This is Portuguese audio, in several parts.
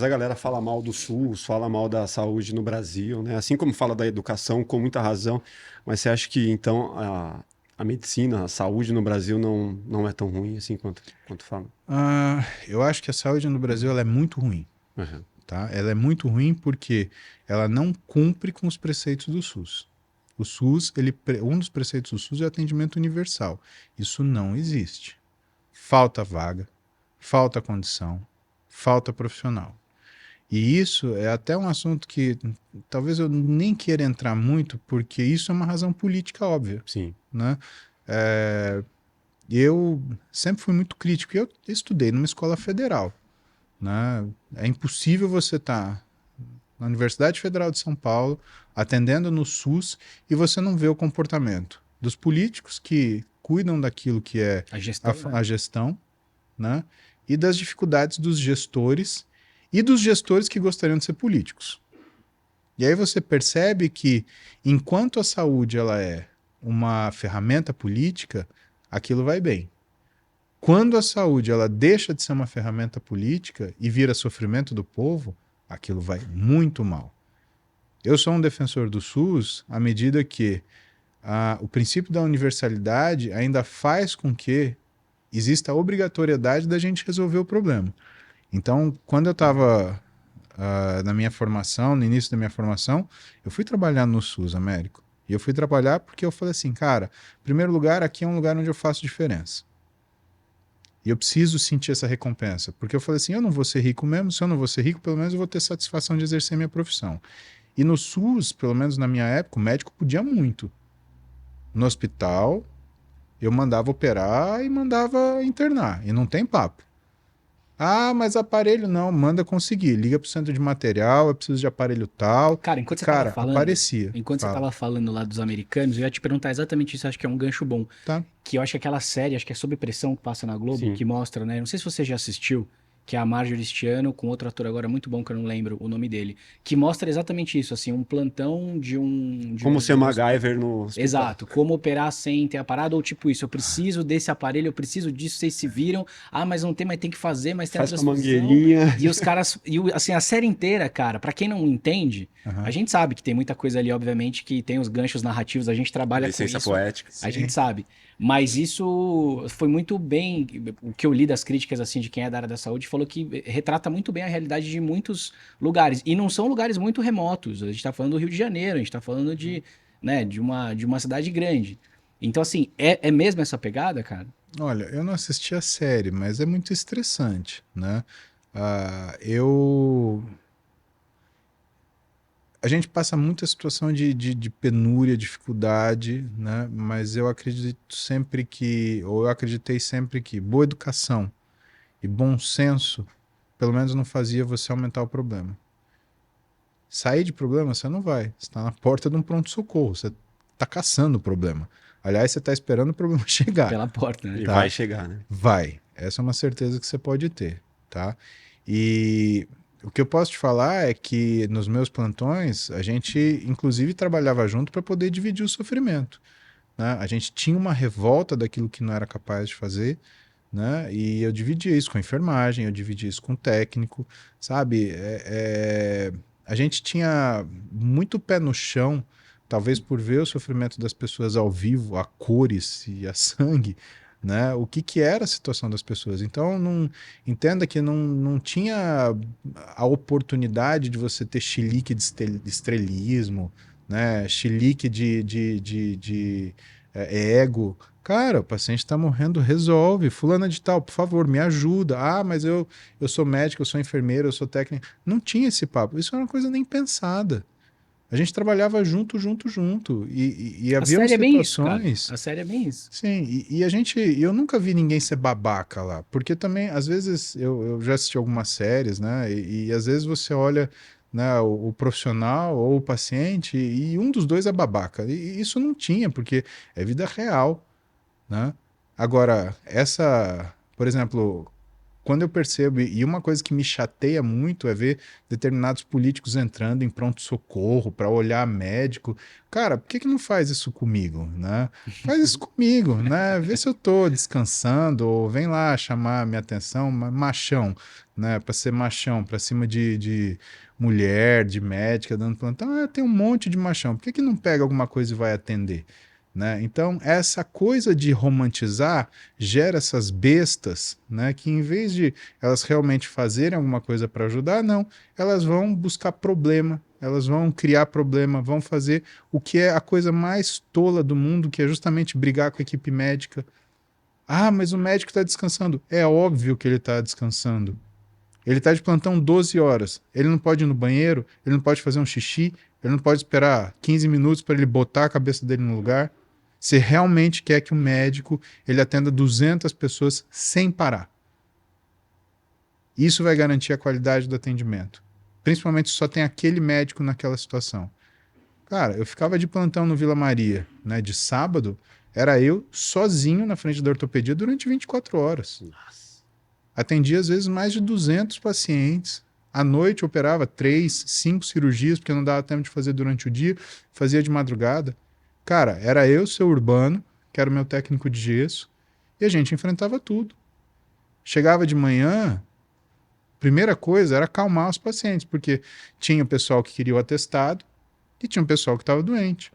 A galera fala mal do SUS, fala mal da saúde no Brasil, né? Assim como fala da educação, com muita razão. Mas você acha que, então, a medicina, a saúde no Brasil não é tão ruim assim quanto fala? Eu acho que a saúde no Brasil ela é muito ruim, Uhum. tá? Ela é muito ruim porque ela não cumpre com os preceitos do SUS. O SUS, um dos preceitos do SUS é o atendimento universal. Isso não existe. Falta vaga, falta condição, falta profissional. E isso é até um assunto que talvez eu nem queira entrar muito, porque isso é uma razão política óbvia, Sim. né? É, eu sempre fui muito crítico. Eu estudei numa escola federal, né? É impossível você estar na Universidade Federal de São Paulo atendendo no SUS e você não ver o comportamento dos políticos que cuidam daquilo que é A gestão, né? a gestão, né? E das dificuldades dos gestores e dos gestores que gostariam de ser políticos. E aí você percebe que enquanto a saúde ela é uma ferramenta política, aquilo vai bem. Quando a saúde ela deixa de ser uma ferramenta política e vira sofrimento do povo, aquilo vai muito mal. Eu sou um defensor do SUS à medida que o princípio da universalidade ainda faz com que exista a obrigatoriedade da gente resolver o problema. Então, quando eu estava na minha formação, no início da minha formação, eu fui trabalhar no SUS, Américo. E eu fui trabalhar porque eu falei assim, cara, em primeiro lugar, aqui é um lugar onde eu faço diferença. E eu preciso sentir essa recompensa. Porque eu falei assim, eu não vou ser rico mesmo, se eu não vou ser rico, pelo menos eu vou ter satisfação de exercer minha profissão. E no SUS, pelo menos na minha época, o médico podia muito. No hospital, eu mandava operar e mandava internar. E não tem papo. Ah, mas aparelho não, manda conseguir. Liga pro centro de material, eu preciso de aparelho tal. Cara, E, cara, aparecia. enquanto você Fala, tava falando lá dos americanos, eu ia te perguntar exatamente isso, acho que é um gancho bom. tá? Que eu acho que aquela série, acho que é Sob Pressão que passa na Globo, Sim. que mostra, né? Não sei se você já assistiu, que é a Marjorie este ano, com outro ator agora muito bom, que eu não lembro o nome dele, que mostra exatamente isso, assim, um plantão Como ser de um hospital. MacGyver no hospital. Exato, como operar sem ter a parada, ou tipo isso, eu preciso desse aparelho, eu preciso disso, vocês se viram, mas não tem, mas tem que fazer, mas tem a Faz com a transfusão, mangueirinha. e os caras, assim, a série inteira, cara, pra quem não entende, a Aham. gente sabe que tem muita coisa ali, obviamente, que tem os ganchos narrativos, a gente trabalha com Licença isso, poética. a gente Sim. sabe. Mas isso foi muito bem. O que eu li das críticas assim de quem é da área da saúde falou que retrata muito bem a realidade de muitos lugares. E não são lugares muito remotos. A gente está falando do Rio de Janeiro, a gente está falando de, né, de uma cidade grande. Então, assim, é mesmo essa pegada, cara? Olha, eu não assisti a série, mas é muito estressante, né? Eu a gente passa muita situação de penúria, dificuldade, né? Mas eu acredito sempre que, ou eu acreditei sempre que boa educação e bom senso, pelo menos não fazia você aumentar o problema. Sair de problema você não vai. Você está na porta de um pronto-socorro, você está caçando o problema. Aliás, você está esperando o problema chegar, Pela porta, né? E vai tá? chegar, né? Vai. Essa é uma certeza que você pode ter, tá? E o que eu posso te falar é que nos meus plantões, a gente inclusive trabalhava junto para poder dividir o sofrimento, né? A gente tinha uma revolta daquilo que não era capaz de fazer, né? E eu dividia isso com a enfermagem, eu dividia isso com o técnico, sabe? A gente tinha muito pé no chão, talvez por ver o sofrimento das pessoas ao vivo, a cores e a sangue, né? O que, que era a situação das pessoas. Então, não, entenda que não tinha a oportunidade de você ter chilique de estrelismo, né? Chilique de ego. Cara, o paciente está morrendo, resolve. Fulana de tal, por favor, me ajuda. Ah, mas eu sou médico, eu sou enfermeiro, eu sou técnico. Não tinha esse papo. Isso era uma coisa nem pensada. A gente trabalhava junto, junto, junto. E A haviam série é bem isso, cara. situações. A série é bem isso. Sim, e a gente. Eu nunca vi ninguém ser babaca lá. Porque também, às vezes, eu já assisti algumas séries, né? E às vezes você olha, né, o profissional ou o paciente e um dos dois é babaca. E isso não tinha, porque é vida real, né? Agora, por exemplo, quando eu percebo, e uma coisa que me chateia muito é ver determinados políticos entrando em pronto-socorro para olhar médico. Cara, por que não faz isso comigo, né? Faz isso comigo, né? Vê se eu tô descansando, ou vem lá chamar minha atenção, machão, né? Para ser machão, para cima de mulher, de médica, dando plantão. Tem um monte de machão. Por que não pega alguma coisa e vai atender? Né? Então, essa coisa de romantizar gera essas bestas, né, que em vez de elas realmente fazerem alguma coisa para ajudar, não, elas vão buscar problema, elas vão criar problema, vão fazer o que é a coisa mais tola do mundo, que é justamente brigar com a equipe médica. Ah, mas o médico está descansando. É óbvio que ele está descansando. Ele está de plantão 12 horas. Ele não pode ir no banheiro, ele não pode fazer um xixi, ele não pode esperar 15 minutos para ele botar a cabeça dele no lugar. Você realmente quer que o médico ele atenda 200 pessoas sem parar. Isso vai garantir a qualidade do atendimento. Principalmente se só tem aquele médico naquela situação. Cara, eu ficava de plantão no Vila Maria, né, de sábado, era eu sozinho na frente da ortopedia durante 24 horas. Nossa. Atendia às vezes mais de 200 pacientes. À noite operava 3, 5 cirurgias, porque não dava tempo de fazer durante o dia, fazia de madrugada. Cara, era eu, seu Urbano, que era o meu técnico de gesso, e a gente enfrentava tudo. Chegava de manhã, primeira coisa era acalmar os pacientes, porque tinha o pessoal que queria o atestado e tinha o pessoal que estava doente.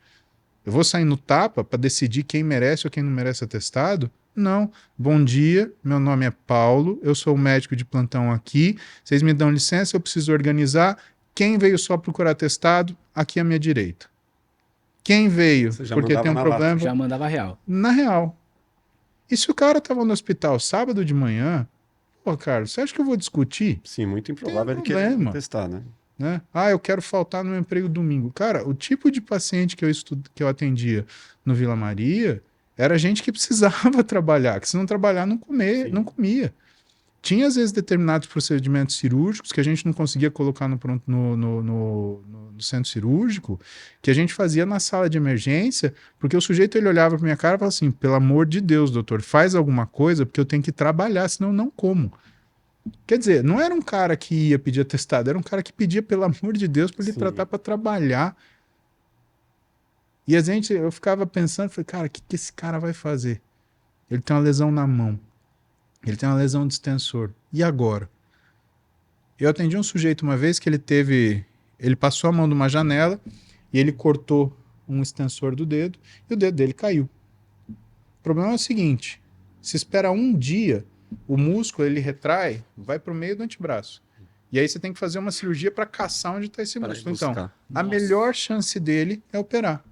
Eu vou sair no tapa para decidir quem merece ou quem não merece atestado? Não. Bom dia, meu nome é Paulo, eu sou o médico de plantão aqui, vocês me dão licença, eu preciso organizar. Quem veio só procurar atestado, aqui à minha direita. Quem veio porque tem um problema... Já mandava real. Na real. E se o cara estava no hospital sábado de manhã, pô, Carlos, você acha que eu vou discutir? Sim, muito improvável ele problema. querer testar, né? Né? Ah, eu quero faltar no meu emprego domingo. Cara, o tipo de paciente que eu atendia no Vila Maria era gente que precisava trabalhar, que se não trabalhar não comia. Tinha, às vezes, determinados procedimentos cirúrgicos que a gente não conseguia colocar no centro cirúrgico, que a gente fazia na sala de emergência, porque o sujeito ele olhava para minha cara e falava assim, pelo amor de Deus, doutor, faz alguma coisa, porque eu tenho que trabalhar, senão eu não como. Quer dizer, não era um cara que ia pedir atestado, era um cara que pedia, pelo amor de Deus, para ele tratar para trabalhar. E eu ficava pensando, falei, cara, o que esse cara vai fazer? Ele tem uma lesão na mão. Ele tem uma lesão de extensor. E agora? Eu atendi um sujeito uma vez que ele passou a mão numa janela e ele cortou um extensor do dedo e o dedo dele caiu. O problema é o seguinte, se espera um dia, o músculo ele retrai, vai para o meio do antebraço. E aí você tem que fazer uma cirurgia para caçar onde está esse músculo. Então, a melhor chance dele é operar.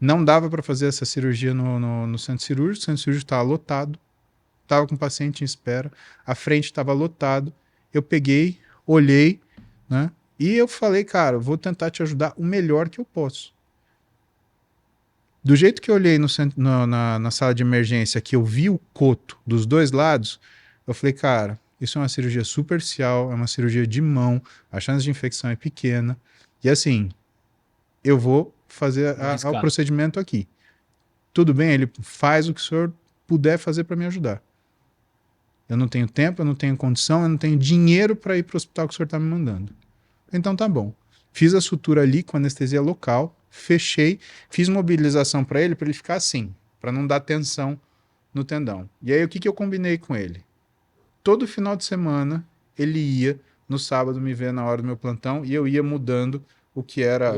Não dava para fazer essa cirurgia no centro cirúrgico, o centro cirúrgico estava lotado. Estava com o paciente em espera, a frente estava lotado, eu peguei, olhei, né? E eu falei, cara, vou tentar te ajudar o melhor que eu posso. Do jeito que eu olhei na sala de emergência, que eu vi o coto dos dois lados, eu falei, cara, isso é uma cirurgia superficial, é uma cirurgia de mão, a chance de infecção é pequena, e assim, eu vou fazer o procedimento aqui. Tudo bem, ele faz o que o senhor puder fazer para me ajudar. Eu não tenho tempo, eu não tenho condição, eu não tenho dinheiro para ir para o hospital que o senhor está me mandando. Então tá bom. Fiz a sutura ali com anestesia local, fechei, fiz mobilização para ele ficar assim, para não dar tensão no tendão. E aí o que eu combinei com ele? Todo final de semana ele ia no sábado me ver na hora do meu plantão e eu ia mudando o que era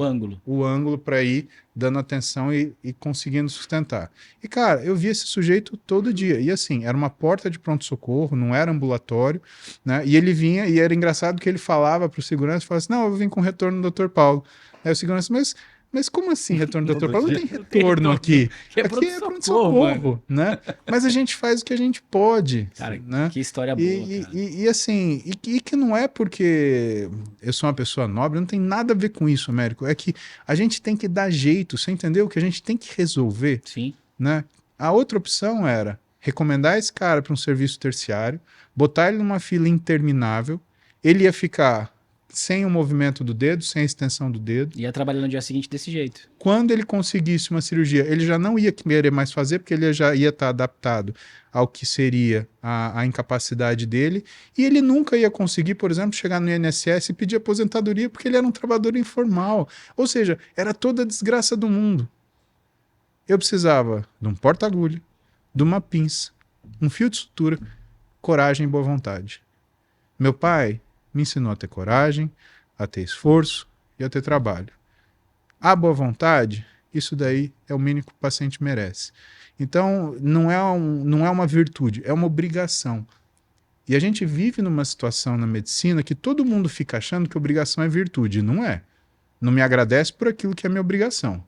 o ângulo para ir dando atenção e conseguindo sustentar. E, cara, eu via esse sujeito todo dia. E, assim, era uma porta de pronto-socorro, não era ambulatório, né? E ele vinha, e era engraçado que ele falava para o segurança, falava assim, não, eu vim com retorno do Dr. Paulo. Aí o segurança, mas como assim retorno do Dr. Paulo? Não tem retorno aqui. Aqui é pronto-socorro, né? Mas a gente faz o que a gente pode. Cara, né? Que história boa, cara. E assim, que não é porque eu sou uma pessoa nobre, não tem nada a ver com isso, Américo. É que a gente tem que dar jeito, você entendeu? Que a gente tem que resolver. Sim. Né? A outra opção era recomendar esse cara para um serviço terciário, botar ele numa fila interminável, ele ia ficar sem o movimento do dedo, sem a extensão do dedo. Ia trabalhar no dia seguinte desse jeito. Quando ele conseguisse uma cirurgia, ele já não ia querer mais fazer, porque ele já ia estar adaptado ao que seria a incapacidade dele, e ele nunca ia conseguir, por exemplo, chegar no INSS e pedir aposentadoria, porque ele era um trabalhador informal. Ou seja, era toda a desgraça do mundo. Eu precisava de um porta-agulha, de uma pinça, um fio de sutura, coragem e boa vontade. Meu pai me ensinou a ter coragem, a ter esforço e a ter trabalho. A boa vontade, isso daí é o mínimo que o paciente merece. Então, não é uma virtude, é uma obrigação. E a gente vive numa situação na medicina que todo mundo fica achando que obrigação é virtude. Não é. Não me agradece por aquilo que é minha obrigação.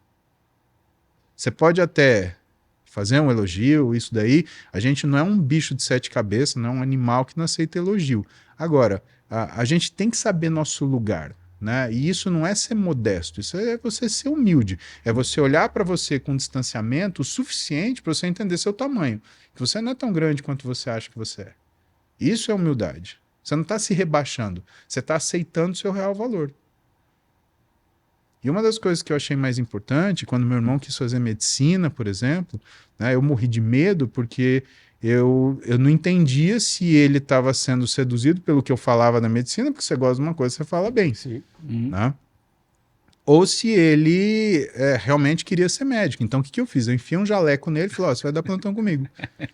Você pode até fazer um elogio, isso daí. A gente não é um bicho de 7 cabeças, não é um animal que não aceita elogio. Agora, a gente tem que saber nosso lugar, né? E isso não é ser modesto, isso é você ser humilde. É você olhar para você com distanciamento o suficiente para você entender seu tamanho. Que você não é tão grande quanto você acha que você é. Isso é humildade. Você não está se rebaixando, você está aceitando o seu real valor. E uma das coisas que eu achei mais importante, quando meu irmão quis fazer medicina, por exemplo, né, eu morri de medo porque eu não entendia se ele estava sendo seduzido pelo que eu falava na medicina, porque você gosta de uma coisa, você fala bem. Sim. Né? Ou se ele realmente queria ser médico. Então, o que eu fiz? Eu enfiei um jaleco nele e falei, você vai dar plantão comigo.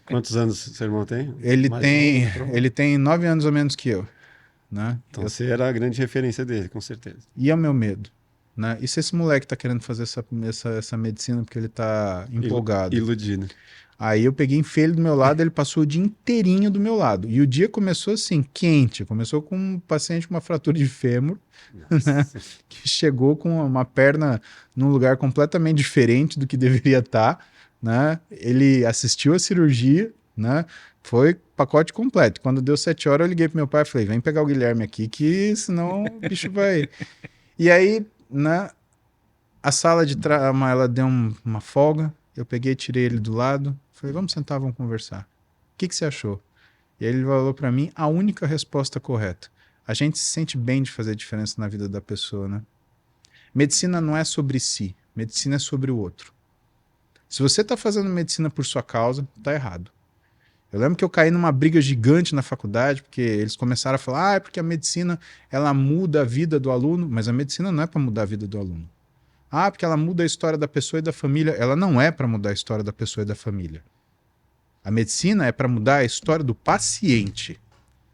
Quantos anos seu irmão tem? Ele tem 9 anos ou menos que eu. Né? Então você era a grande referência dele, com certeza. E é o meu medo. Né? E se esse moleque tá querendo fazer essa medicina porque ele tá empolgado? Iludido. Aí eu peguei, enfiei ele do meu lado, ele passou o dia inteirinho do meu lado. E o dia começou assim, quente. Começou com um paciente com uma fratura de fêmur, né? Que chegou com uma perna num lugar completamente diferente do que deveria estar. Né? Ele assistiu a cirurgia, né? Foi pacote completo. Quando deu 7 horas, eu liguei pro meu pai e falei, vem pegar o Guilherme aqui, que senão o bicho vai... E aí, né, a sala de trauma, ela deu uma folga, eu peguei, tirei ele do lado, falei, vamos sentar, vamos conversar. O que você achou? E aí ele falou para mim a única resposta correta. A gente se sente bem de fazer diferença na vida da pessoa, né? Medicina não é sobre si, medicina é sobre o outro. Se você está fazendo medicina por sua causa, tá errado. Eu lembro que eu caí numa briga gigante na faculdade, porque eles começaram a falar, porque a medicina ela muda a vida do aluno, mas a medicina não é para mudar a vida do aluno. Porque ela muda a história da pessoa e da família. Ela não é para mudar a história da pessoa e da família. A medicina é para mudar a história do paciente.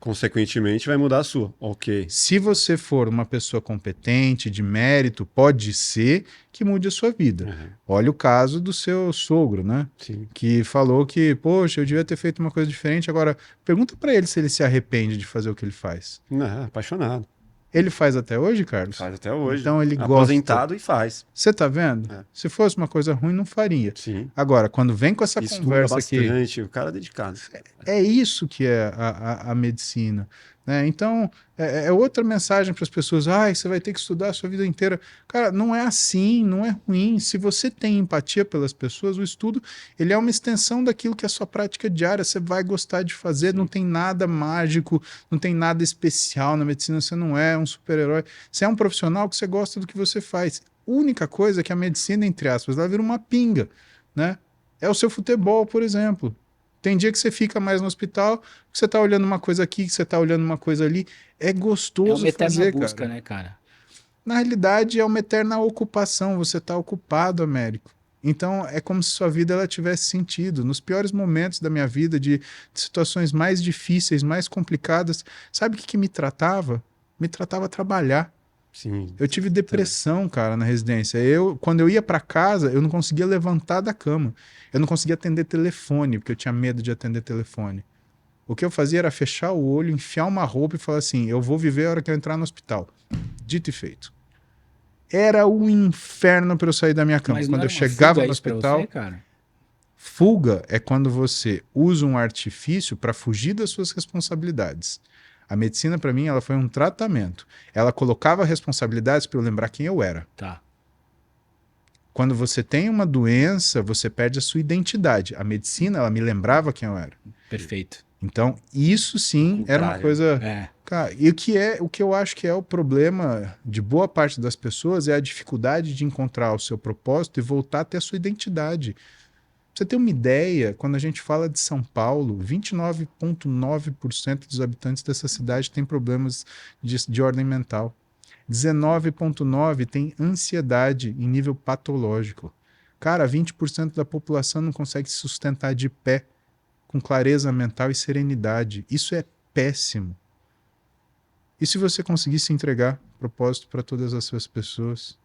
Consequentemente, vai mudar a sua. Ok. Se você for uma pessoa competente, de mérito, pode ser que mude a sua vida. Uhum. Olha o caso do seu sogro, né? Sim. Que falou que, poxa, eu devia ter feito uma coisa diferente. Agora, pergunta para ele se ele se arrepende de fazer o que ele faz. Não, apaixonado. Ele faz até hoje, Carlos? Faz até hoje. Então ele gosta. Aposentado e faz. Você tá vendo? É. Se fosse uma coisa ruim, não faria. Sim. Agora, quando vem com essa Estuda conversa aqui... bastante, o cara é dedicado. É isso que é a medicina. Né? Então, é outra mensagem para as pessoas. Você vai ter que estudar a sua vida inteira. Cara, não é assim, não é ruim. Se você tem empatia pelas pessoas, o estudo ele é uma extensão daquilo que é a sua prática diária. Você vai gostar de fazer, não tem nada mágico, não tem nada especial na medicina. Você não é um super-herói. Você é um profissional que você gosta do que você faz. A única coisa é que a medicina, entre aspas, ela vira uma pinga. Né? É o seu futebol, por exemplo. Tem dia que você fica mais no hospital, que você tá olhando uma coisa aqui, que você tá olhando uma coisa ali. É gostoso uma eterna fazer, busca, cara. né, cara? Na realidade, é uma eterna ocupação. Você tá ocupado, Américo. Então, é como se sua vida ela tivesse sentido. Nos piores momentos da minha vida, de situações mais difíceis, mais complicadas, sabe o que me tratava? Me tratava a trabalhar. Sim. Eu tive depressão, cara, na residência. Quando eu ia para casa, eu não conseguia levantar da cama. Eu não conseguia atender telefone, porque eu tinha medo de atender telefone. O que eu fazia era fechar o olho, enfiar uma roupa e falar assim, eu vou viver a hora que eu entrar no hospital. Dito e feito. Era um inferno para eu sair da minha cama. Mas quando não eu era uma chegava fuga no isso pra hospital... você, cara? Fuga é quando você usa um artifício para fugir das suas responsabilidades. A medicina, para mim, ela foi um tratamento. Ela colocava responsabilidades para eu lembrar quem eu era. Tá. Quando você tem uma doença, você perde a sua identidade. A medicina, ela me lembrava quem eu era. Perfeito. Então, isso sim era uma coisa... Cara, e o que eu acho que é o problema de boa parte das pessoas é a dificuldade de encontrar o seu propósito e voltar a ter a sua identidade. Pra você ter uma ideia, quando a gente fala de São Paulo, 29,9% dos habitantes dessa cidade têm problemas de ordem mental. 19,9% tem ansiedade em nível patológico. Cara, 20% da população não consegue se sustentar de pé com clareza mental e serenidade. Isso é péssimo. E se você conseguisse entregar propósito para todas as suas pessoas?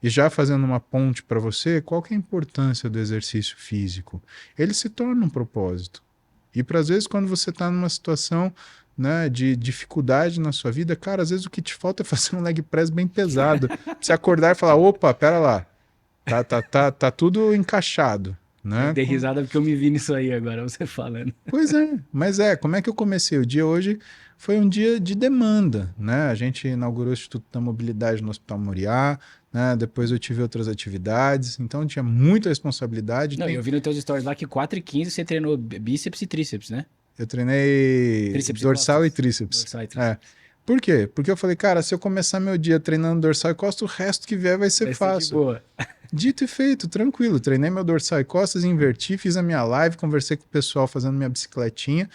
E já fazendo uma ponte para você, qual que é a importância do exercício físico? Ele se torna um propósito. E para às vezes quando você está numa situação, né, de dificuldade na sua vida, cara, às vezes o que te falta é fazer um leg press bem pesado. Você acordar e falar, opa, pera lá, tá tudo encaixado. Né? Eu dei risada porque eu me vi nisso aí agora, você falando. Pois é, mas como é que eu comecei? O dia hoje foi um dia de demanda, né? A gente inaugurou o Instituto da Mobilidade no Hospital Moriá, né? Depois eu tive outras atividades, então tinha muita responsabilidade. Não, eu vi nos teus stories lá que 4h15 você treinou bíceps e tríceps, né? Eu treinei Tríceps dorsal e costas. tríceps. Dorsal e tríceps. Por quê? Porque eu falei, cara, se eu começar meu dia treinando dorsal e costas, o resto que vier vai ser Vai ser de fácil. boa. Dito e feito, tranquilo. Treinei meu dorsal e costas, inverti, fiz a minha live, conversei com o pessoal fazendo minha bicicletinha.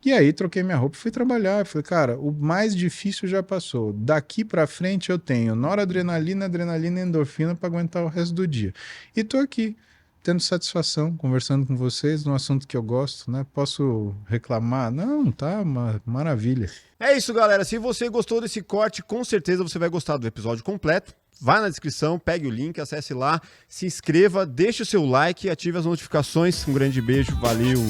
E aí troquei minha roupa e fui trabalhar. Eu falei, cara, o mais difícil já passou. Daqui pra frente eu tenho noradrenalina, adrenalina e endorfina para aguentar o resto do dia. E tô aqui, tendo satisfação, conversando com vocês num assunto que eu gosto, né? Posso reclamar? Não, tá uma maravilha. É isso, galera. Se você gostou desse corte, com certeza você vai gostar do episódio completo. Vai na descrição, pegue o link, acesse lá, se inscreva, deixe o seu like e ative as notificações. Um grande beijo, valeu!